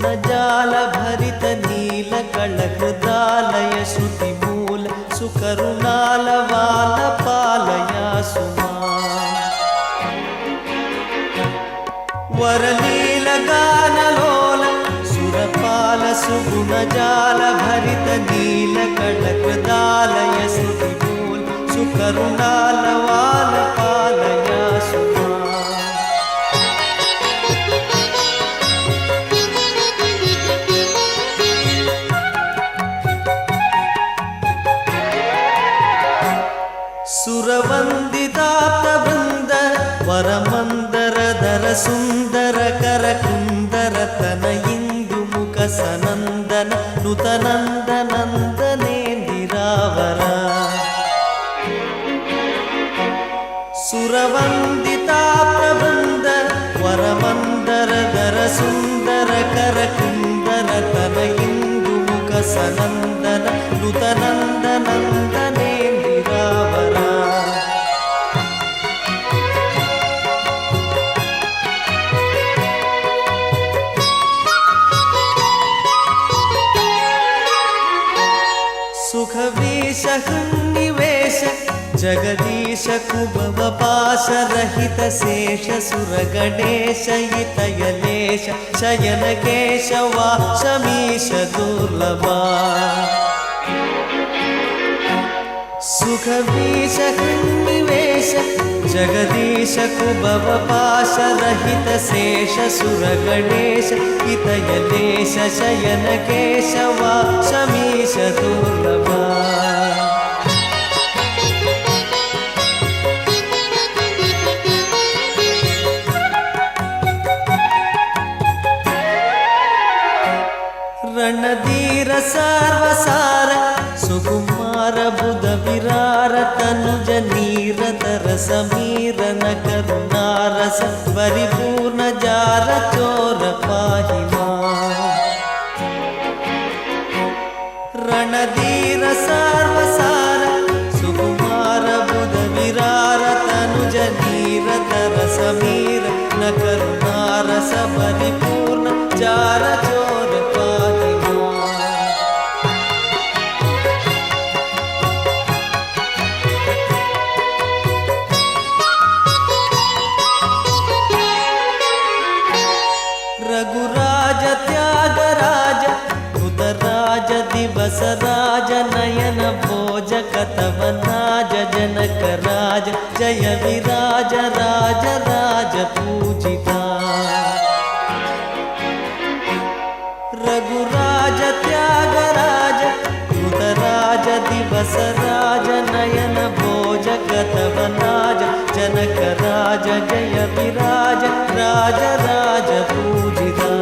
सुगुणजाल भरित नीलकळकृदालय श्रुतिमूल सुकरुणालवाल पालया सुमा वरनीलगानलोल सुरपाल सुगुणजाल भरित नीलकळकृदालय श्रुतिमूल सुकरुणालवाल पालया सुमा सुरवंदिताप्तवृंद वरमंदरधर सुंदर करकुंदर तनयिंदुमुख सनंदन नुतनंदनंदनेंदिरावर सुरवंदिताप्तवृंद वरमंदरधर सुंदर करकुंदर तनयिंदुमुख सनंदन नुतनंदनंदनेंदिरावर सुखवीश हुन्निवेश जगदीश कुभव पाश रहित शेष सुरगणेश हितयलेश शयन केशवा शमीश दुर्लभा सुखवीश हुन्निवेश जगदीश कुभव पाश रहित शेष सुरगणेश हितयलेश शयन केशवा शमीश दुर्लभा रणधीर सर्वसार सुकुमार बुध विरार तनुज नीरधर समीर न करुणारस परिपूर्ण जार चोर पाहि मां रणधीर सर्वसार सुकुमार बुध विरार तनुज नीरधर समीर न करुणारस परिपूर्ण जार चोर पाहि रघुराज त्यागराज उदराज दिवस राज नयन भोज कतवनाज जनक राज जय विराज राज राज पूजिता रघुराज त्यागराज उदराज दिवस राज नयन भोज कतवनाज जनक राज जय विराज राज राज पूजिता